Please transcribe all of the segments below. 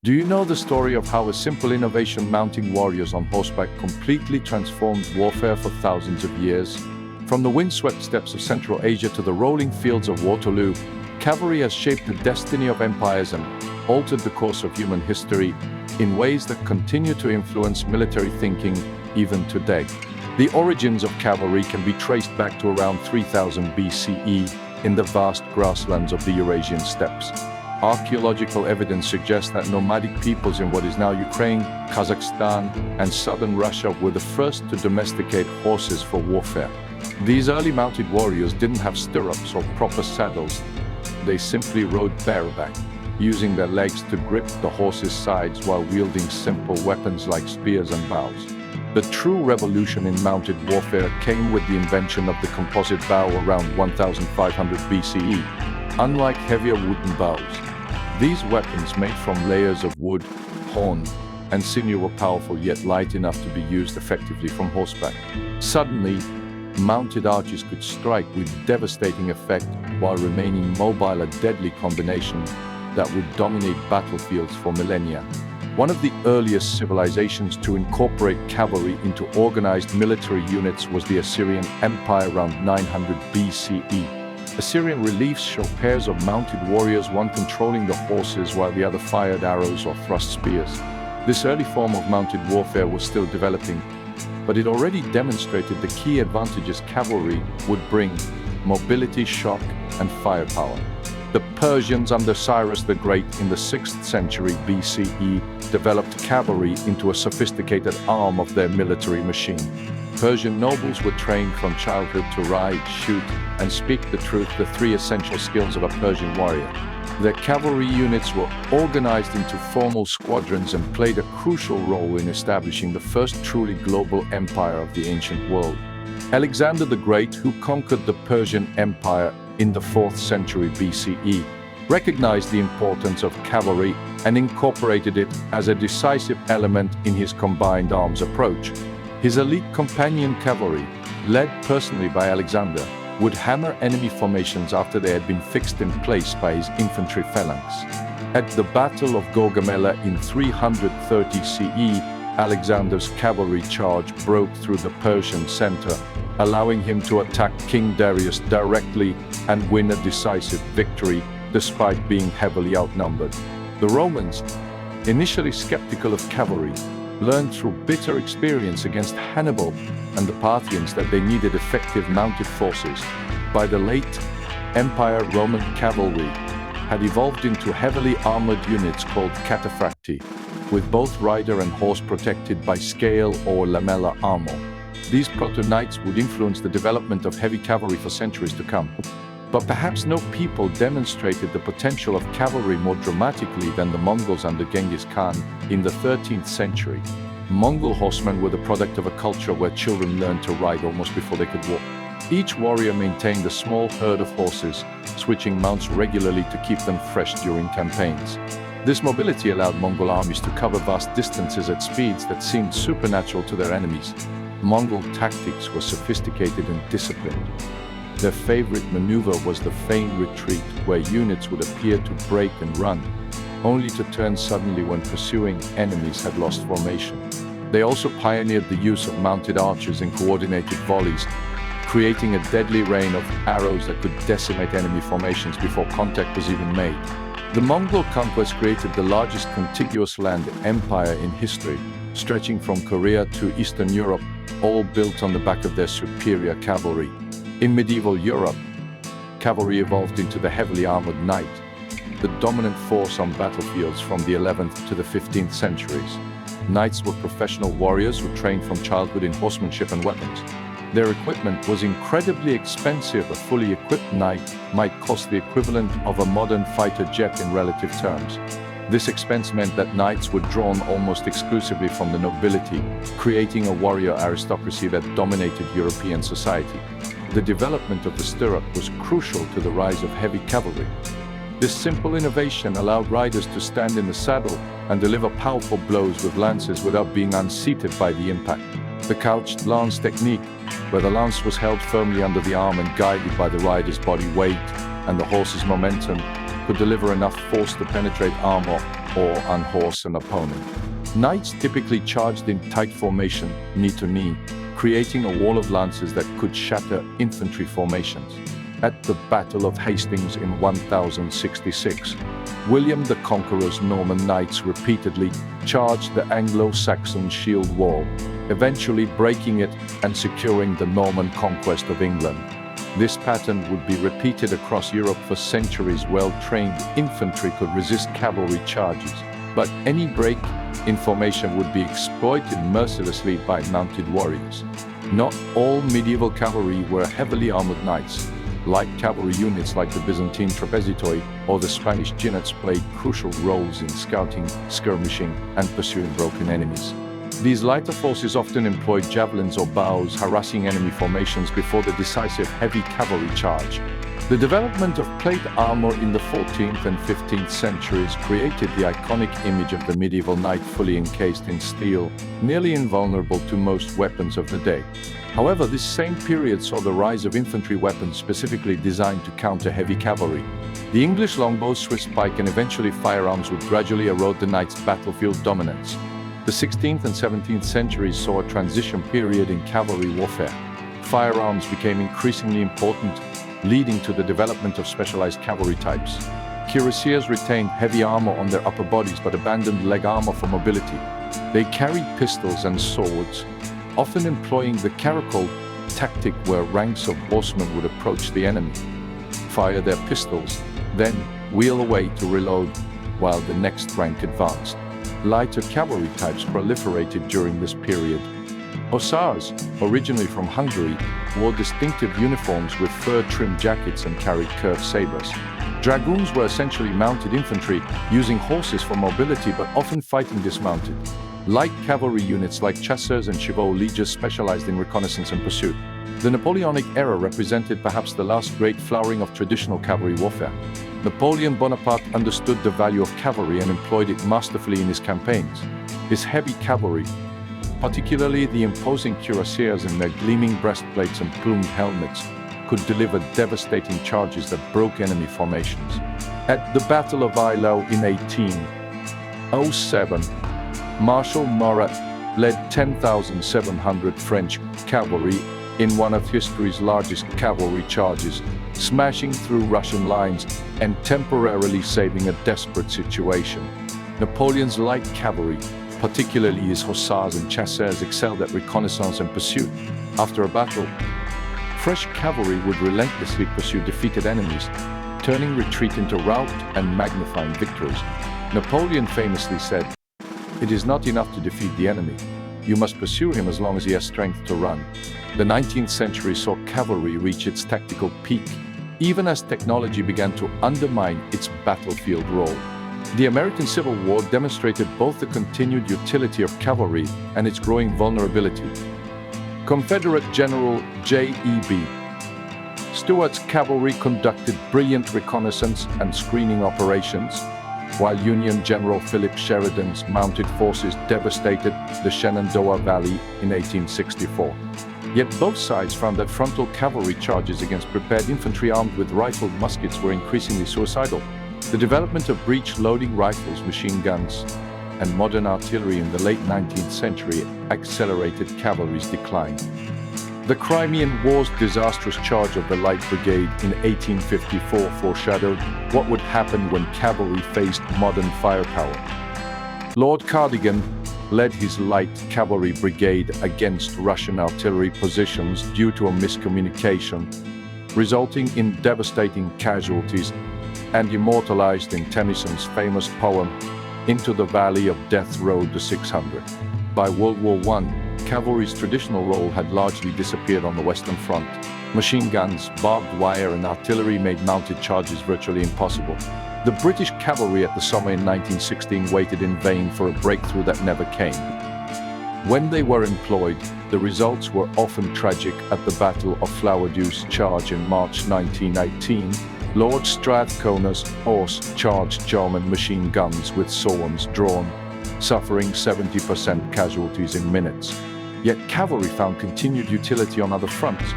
Do you know the story of how a simple innovation, mounting warriors on horseback, completely transformed warfare for thousands of years? From the windswept steppes of Central Asia to the rolling fields of Waterloo, cavalry has shaped the destiny of empires and altered the course of human history in ways that continue to influence military thinking even today. The origins of cavalry can be traced back to around 3000 BCE in the vast grasslands of the Eurasian steppes. Archaeological evidence suggests that nomadic peoples in what is now Ukraine, Kazakhstan, and southern Russia were the first to domesticate horses for warfare. These early mounted warriors didn't have stirrups or proper saddles. They simply rode bareback, using their legs to grip the horse's sides while wielding simple weapons like spears and bows. The true revolution in mounted warfare came with the invention of the composite bow around 1500 BCE. Unlike heavier wooden bows, these weapons made from layers of wood, horn, and sinew were powerful yet light enough to be used effectively from horseback. Suddenly, mounted archers could strike with devastating effect while remaining mobile, a deadly combination that would dominate battlefields for millennia. One of the earliest civilizations to incorporate cavalry into organized military units was the Assyrian Empire around 900 BCE. Assyrian reliefs show pairs of mounted warriors, one controlling the horses while the other fired arrows or thrust spears. This early form of mounted warfare was still developing, but it already demonstrated the key advantages cavalry would bring: mobility, shock, and firepower. The Persians under Cyrus the Great in the 6th century BCE developed cavalry into a sophisticated arm of their military machine. Persian nobles were trained from childhood to ride, shoot, and speak the truth, the three essential skills of a Persian warrior. Their cavalry units were organized into formal squadrons and played a crucial role in establishing the first truly global empire of the ancient world. Alexander the Great, who conquered the Persian Empire in the 4th century BCE, recognized the importance of cavalry and incorporated it as a decisive element in his combined arms approach. His elite companion cavalry, led personally by Alexander, would hammer enemy formations after they had been fixed in place by his infantry phalanx. At the Battle of Gaugamela in 330 CE, Alexander's cavalry charge broke through the Persian center, allowing him to attack King Darius directly and win a decisive victory despite being heavily outnumbered. The Romans, initially skeptical of cavalry, learned through bitter experience against Hannibal and the Parthians that they needed effective mounted forces. By the late Empire, Roman cavalry had evolved into heavily armored units called cataphracti, with both rider and horse protected by scale or lamella armor. These proto-knights would influence the development of heavy cavalry for centuries to come. But perhaps no people demonstrated the potential of cavalry more dramatically than the Mongols under Genghis Khan in the 13th century. Mongol horsemen were the product of a culture where children learned to ride almost before they could walk. Each warrior maintained a small herd of horses, switching mounts regularly to keep them fresh during campaigns. This mobility allowed Mongol armies to cover vast distances at speeds that seemed supernatural to their enemies. Mongol tactics were sophisticated and disciplined. Their favorite maneuver was the feigned retreat, where units would appear to break and run, only to turn suddenly when pursuing enemies had lost formation. They also pioneered the use of mounted archers in coordinated volleys, creating a deadly rain of arrows that could decimate enemy formations before contact was even made. The Mongol conquest created the largest contiguous land empire in history, stretching from Korea to Eastern Europe, all built on the back of their superior cavalry. In medieval Europe, cavalry evolved into the heavily armored knight, the dominant force on battlefields from the 11th to the 15th centuries. Knights were professional warriors who trained from childhood in horsemanship and weapons. Their equipment was incredibly expensive. A fully equipped knight might cost the equivalent of a modern fighter jet in relative terms. This expense meant that knights were drawn almost exclusively from the nobility, creating a warrior aristocracy that dominated European society. The development of the stirrup was crucial to the rise of heavy cavalry. This simple innovation allowed riders to stand in the saddle and deliver powerful blows with lances without being unseated by the impact. The couched lance technique, where the lance was held firmly under the arm and guided by the rider's body weight and the horse's momentum, could deliver enough force to penetrate armor or unhorse an opponent. Knights typically charged in tight formation, knee to knee, creating a wall of lances that could shatter infantry formations. At the Battle of Hastings in 1066, William the Conqueror's Norman knights repeatedly charged the Anglo-Saxon shield wall, eventually breaking it and securing the Norman conquest of England. This pattern would be repeated across Europe for centuries. Well-trained infantry could resist cavalry charges, but any break in formation would be exploited mercilessly by mounted warriors. Not all medieval cavalry were heavily armored knights. Light cavalry units like the Byzantine trapezitoi or the Spanish jinetes played crucial roles in scouting, skirmishing, and pursuing broken enemies. These lighter forces often employed javelins or bows, harassing enemy formations before the decisive heavy cavalry charge. The development of plate armor in the 14th and 15th centuries created the iconic image of the medieval knight fully encased in steel, nearly invulnerable to most weapons of the day. However, this same period saw the rise of infantry weapons specifically designed to counter heavy cavalry. The English longbow, Swiss pike, and eventually firearms would gradually erode the knight's battlefield dominance. The 16th and 17th centuries saw a transition period in cavalry warfare. Firearms became increasingly important, leading to the development of specialized cavalry types. Cuirassiers retained heavy armor on their upper bodies but abandoned leg armor for mobility. They carried pistols and swords, often employing the caracole tactic where ranks of horsemen would approach the enemy, fire their pistols, then wheel away to reload while the next rank advanced. Lighter cavalry types proliferated during this period. Hussars, originally from Hungary, wore distinctive uniforms with fur-trimmed jackets and carried curved sabers. Dragoons were essentially mounted infantry, using horses for mobility but often fighting dismounted. Light cavalry units like chasseurs and chevaux legions specialized in reconnaissance and pursuit. The Napoleonic era represented perhaps the last great flowering of traditional cavalry warfare. Napoleon Bonaparte understood the value of cavalry and employed it masterfully in his campaigns. His heavy cavalry, particularly the imposing cuirassiers in their gleaming breastplates and plumed helmets, could deliver devastating charges that broke enemy formations. At the Battle of Eylau in 1807, Marshal Murat led 10,700 French cavalry in one of history's largest cavalry charges, smashing through Russian lines and temporarily saving a desperate situation. Napoleon's light cavalry, particularly his hussars and chasseurs, excelled at reconnaissance and pursuit. After a battle, fresh cavalry would relentlessly pursue defeated enemies, turning retreat into rout and magnifying victories. Napoleon famously said, "It is not enough to defeat the enemy. You must pursue him as long as he has strength to run." The 19th century saw cavalry reach its tactical peak, even as technology began to undermine its battlefield role. The American Civil War demonstrated both the continued utility of cavalry and its growing vulnerability. Confederate General J.E.B. Stuart's cavalry conducted brilliant reconnaissance and screening operations, while Union General Philip Sheridan's mounted forces devastated the Shenandoah Valley in 1864. Yet both sides found that frontal cavalry charges against prepared infantry armed with rifled muskets were increasingly suicidal. The development of breech-loading rifles, machine guns, and modern artillery in the late 19th century accelerated cavalry's decline. The Crimean War's disastrous charge of the Light Brigade in 1854 foreshadowed what would happen when cavalry faced modern firepower. Lord Cardigan led his light cavalry brigade against Russian artillery positions due to a miscommunication, resulting in devastating casualties, and immortalized in Tennyson's famous poem, "Into the Valley of Death Rode the 600. By World War I, cavalry's traditional role had largely disappeared on the Western Front. Machine guns, barbed wire, and artillery made mounted charges virtually impossible. The British cavalry at the summer in 1916 waited in vain for a breakthrough that never came. When they were employed, the results were often tragic. At the Battle of Flowerdew Charge in March 1918, Lord Strathcona's horse charged German machine guns with swords drawn, suffering 70% casualties in minutes. Yet cavalry found continued utility on other fronts.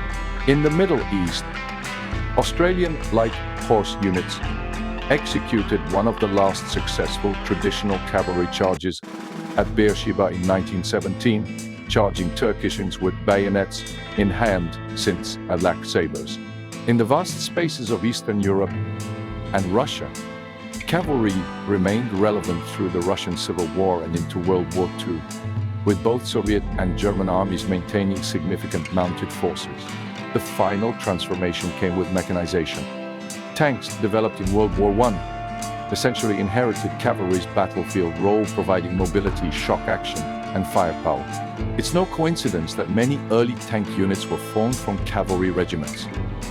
In the Middle East, Australian light horse units executed one of the last successful traditional cavalry charges at Beersheba in 1917, charging Turkish with bayonets in hand since Alak sabers. In the vast spaces of Eastern Europe and Russia, cavalry remained relevant through the Russian Civil War and into World War II, with both Soviet and German armies maintaining significant mounted forces. The final transformation came with mechanization. Tanks developed in World War I essentially inherited cavalry's battlefield role, providing mobility, shock action, and firepower. It's no coincidence that many early tank units were formed from cavalry regiments.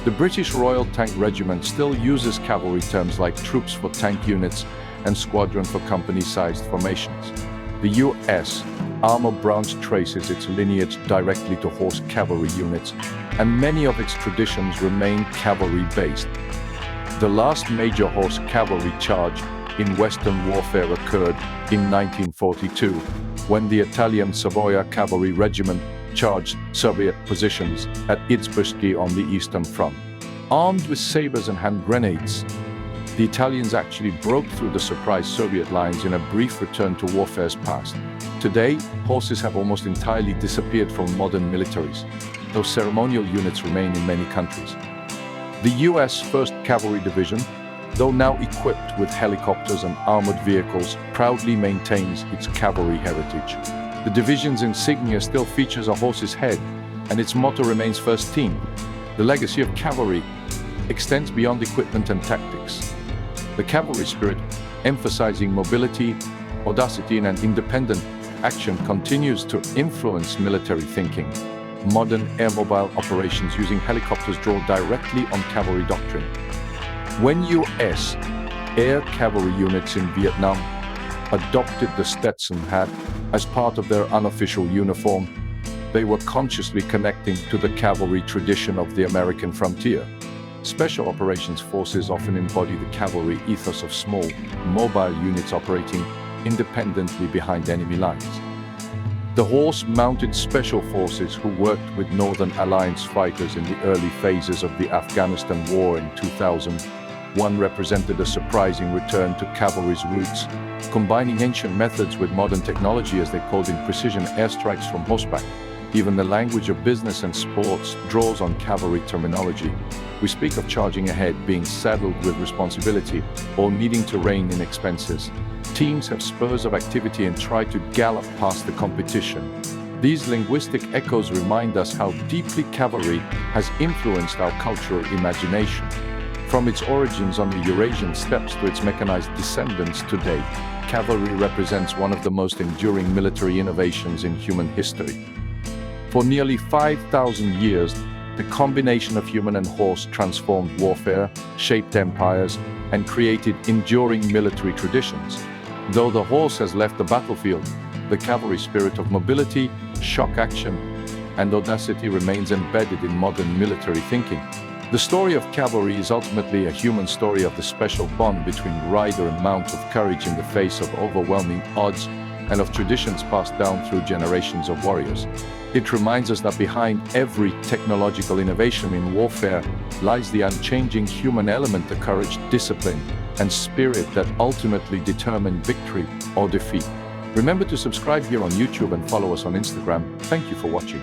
The British Royal Tank Regiment still uses cavalry terms like troops for tank units and squadron for company-sized formations. The U.S. Armor branch traces its lineage directly to horse cavalry units, and many of its traditions remain cavalry-based. The last major horse cavalry charge in Western warfare occurred in 1942, when the Italian Savoia Cavalry Regiment charged Soviet positions at Izbushki on the Eastern Front. Armed with sabers and hand grenades, the Italians actually broke through the surprise Soviet lines in a brief return to warfare's past. Today, horses have almost entirely disappeared from modern militaries, though ceremonial units remain in many countries. The U.S. 1st Cavalry Division, though now equipped with helicopters and armored vehicles, proudly maintains its cavalry heritage. The division's insignia still features a horse's head, and its motto remains First Team. The legacy of cavalry extends beyond equipment and tactics. The cavalry spirit, emphasizing mobility, audacity, and independent action, continues to influence military thinking. Modern air-mobile operations using helicopters draw directly on cavalry doctrine. When U.S. air cavalry units in Vietnam adopted the Stetson hat as part of their unofficial uniform, they were consciously connecting to the cavalry tradition of the American frontier. Special operations forces often embody the cavalry ethos of small, mobile units operating independently behind enemy lines. The horse-mounted special forces who worked with Northern Alliance fighters in the early phases of the Afghanistan War in 2001 represented a surprising return to cavalry's roots, combining ancient methods with modern technology as they called in precision airstrikes from horseback. Even the language of business and sports draws on cavalry terminology. We speak of charging ahead, being saddled with responsibility, or needing to rein in expenses. Teams have spurs of activity and try to gallop past the competition. These linguistic echoes remind us how deeply cavalry has influenced our cultural imagination. From its origins on the Eurasian steppes to its mechanized descendants today, cavalry represents one of the most enduring military innovations in human history. For nearly 5,000 years, the combination of human and horse transformed warfare, shaped empires, and created enduring military traditions. Though the horse has left the battlefield, the cavalry spirit of mobility, shock action, and audacity remains embedded in modern military thinking. The story of cavalry is ultimately a human story of the special bond between rider and mount, of courage in the face of overwhelming odds, and of traditions passed down through generations of warriors. It reminds us that behind every technological innovation in warfare lies the unchanging human element, the courage, discipline, and spirit that ultimately determine victory or defeat. Remember to subscribe here on YouTube and follow us on Instagram. Thank you for watching.